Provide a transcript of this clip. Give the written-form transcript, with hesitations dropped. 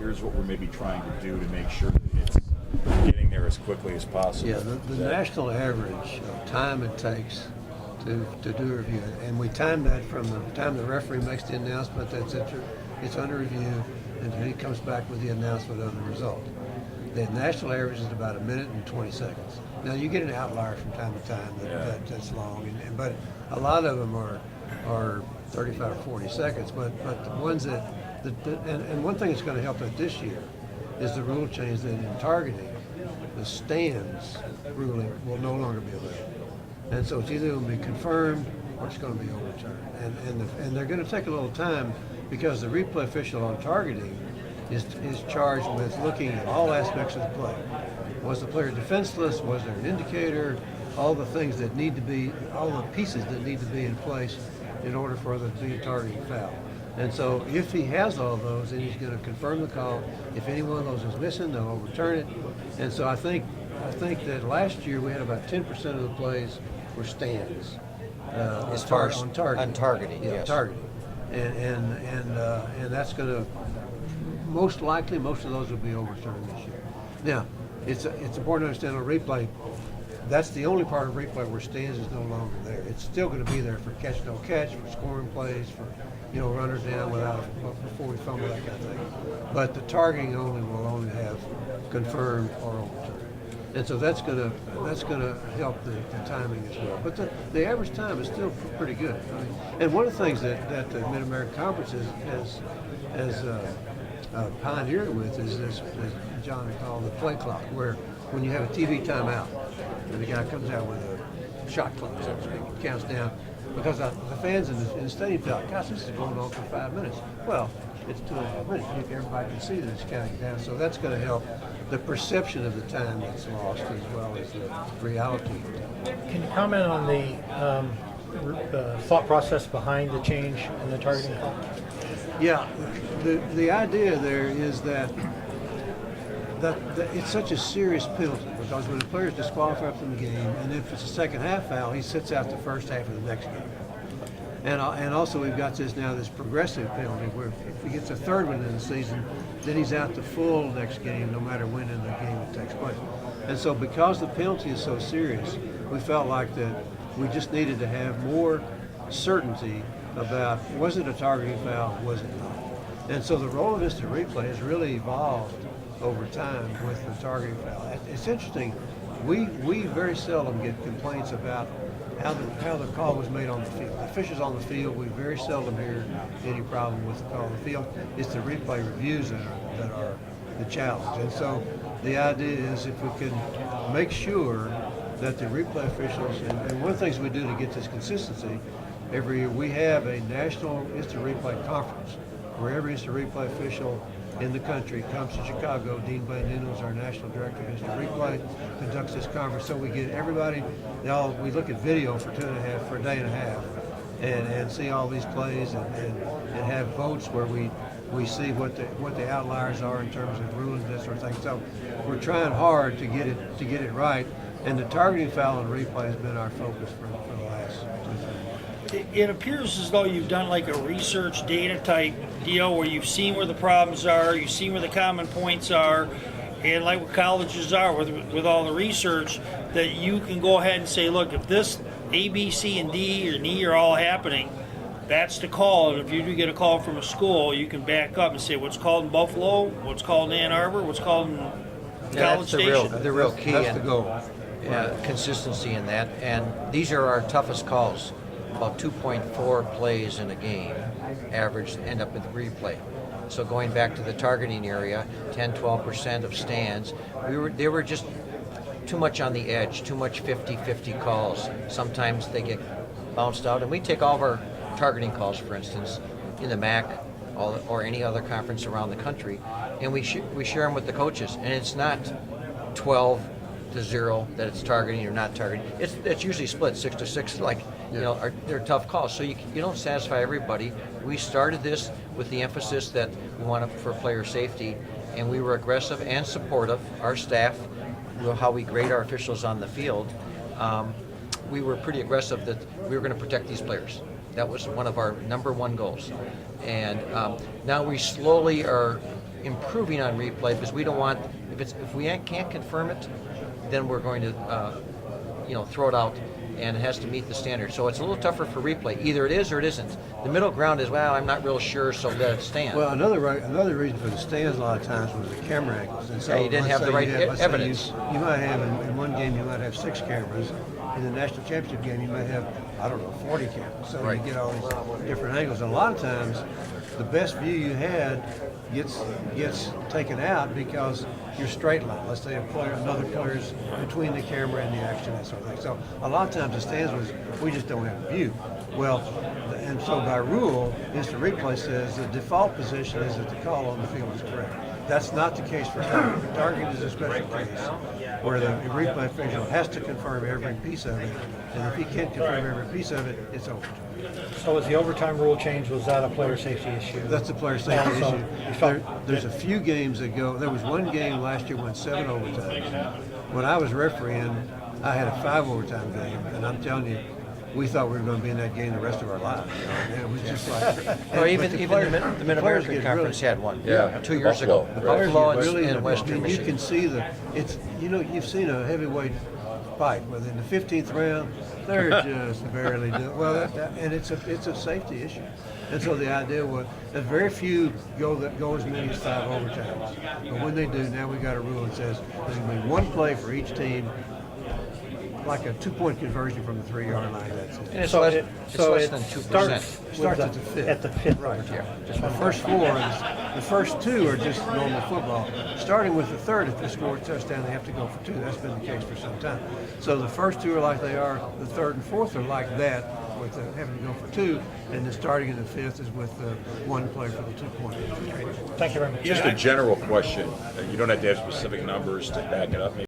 here's what we're maybe trying to do to make sure that it's getting there as quickly as possible. Yeah, the national average of time it takes to do a review, and we time that from the time the referee makes the announcement that it's under review until he comes back with the announcement of the result. The national average is about 1 minute and 20 seconds. Now you get an outlier from time to time that's long, but a lot of them are 35 or 40 seconds. But the ones and one thing that's going to help us this year is the rule change that in targeting, the stands ruling will no longer be available. And so it's either going to be confirmed or it's going to be overturned. And they're going to take a little time because the replay official on targeting is charged with looking at all aspects of the play. Was the player defenseless? Was there an indicator? All the things that need to be, all the pieces that need to be in place in order for there to be a targeting foul. And so if he has all those, then he's going to confirm the call. If any one of those is missing, they'll overturn it. And so I think that last year we had about 10% of the plays were stands. As far as on targeting. On targeting, yeah, yes. targeting. And that's going to, most likely, most of those will be overturned this year. Now, it's important to understand on replay, that's the only part of replay where stands is no longer there. It's still going to be there for catch, no catch, for scoring plays, for runners down before we fumble, that kind of thing. But the targeting will only have confirmed or overturned. And so that's going to help the timing as well. But the average time is still pretty good. I mean, and one of the things that the Mid-American Conference has pioneered with is this, as John called the play clock, where when you have a TV timeout and the guy comes out with a shot clock, so to speak, counts down, because the fans in the stadium felt, gosh, this is going on for 5 minutes. Well, it's 2.5 minutes. Everybody can see that it's counting down. So that's going to help the perception of the time that's lost as well as the reality of the time. Can you comment on the thought process behind the change in the targeting call? Yeah, the idea there is that it's such a serious penalty because when a player is disqualified from the game, and if it's a second half foul, he sits out the first half of the next game. And also we've got this progressive penalty where if he gets a third one in the season, then he's out the full next game, no matter when in the game it takes place. And so because the penalty is so serious, we felt like that we just needed to have more certainty about, was it a targeting foul, was it not? And so the role of instant replay has really evolved over time with the targeting foul. It's interesting, we very seldom get complaints about how the call was made on the field. The officials on the field, we very seldom hear any problem with the call on the field. It's the replay reviews that are the challenge. And so the idea is if we can make sure that the replay officials, and one of the things we do to get this consistency, every year we have a national instant replay conference where every instant replay official in the country comes to Chicago. Dean Blandino is our national director of instant replay, conducts this conference. So we get everybody, we look at video for a day and a half, and see all these plays and have votes where we see what the outliers are in terms of rulings, that sort of thing. So we're trying hard to get it right, and the targeting foul and replay has been our focus for the last 2 years. It appears as though you've done like a research data type deal where you've seen where the problems are, you've seen where the common points are, and like what colleges are with all the research, that you can go ahead and say, look, if this A, B, C, and D or E are all happening, that's the call. And if you do get a call from a school, you can back up and say what's called in Buffalo, what's called in Ann Arbor, what's called in College Station. The real key. That's the goal. Yeah, consistency in that. And these are our toughest calls. About 2.4 plays in a game, average, end up with replay. So going back to the targeting area, 10-12% of stands, they were just too much on the edge, too much 50-50 calls. Sometimes they get bounced out, and we take all of our targeting calls, for instance, in the MAC or any other conference around the country, and we share them with the coaches, and it's not 12-0 that it's targeting or not targeting. It's usually split 6-6, like. They're tough calls, so you don't satisfy everybody. We started this with the emphasis that we wanted for player safety, and we were aggressive and supportive. Our staff, how we grade our officials on the field, we were pretty aggressive that we were going to protect these players. That was one of our number one goals. And now we slowly are improving on replay because we don't want if we can't confirm it, then we're going to throw it out, and it has to meet the standard. So it's a little tougher for replay. Either it is or it isn't. The middle ground is, well, I'm not real sure, so let it stand. Well, another reason for the stands a lot of times was the camera angles. And so Yeah, you didn't have the right evidence. You might have in one game you might have 6 cameras. In the national championship game you might have 40 cameras. So Right. you get all these different angles. And a lot of times the best view you had gets taken out because you're straight line. Let's say another player's between the camera and the action, that sort of thing. So a lot of times the stands we just don't have a view. Well, and so by rule, instant replay says the default position is that the call on the field is correct. That's not the case for targeting. Targeting is a special case where the replay official has to confirm every piece of it, and if he can't confirm every piece of it, it's over. So was the overtime rule change, was that a player safety issue? That's a player safety So, issue. There's a few games that go. There was one game last year went 7 overtimes. When I was refereeing, I had a 5 overtime game, and I'm telling you, we thought we were going to be in that game the rest of our lives. And it was just like. Or even the Mid-American Conference had one 2 years ago. The players Buffalo get really, and Western you Michigan. can see you've seen a heavyweight fight within the 15th round, they're just barely doing well. And it's a safety issue. And so the idea was that very few go as many as 5 overtimes. But when they do, now we got a rule that says there's going to be 1 play for each team, like a 2-point conversion from the 3-yard line. That's it. And it's So less, it it's less than 2%. Starts at the 5th. At the 5th Right. overtime. The first 4, the first 2 are just normal football. Starting with the 3rd, if they score a touchdown, they have to go for 2. That's been the case for some time. So the first 2 are like they are. The 3rd and 4th are like that, with having to go for 2. And the starting in the 5th is with 1 play for the 2-point. Thank you very much. Just a general question. You don't have to have specific numbers to back it up.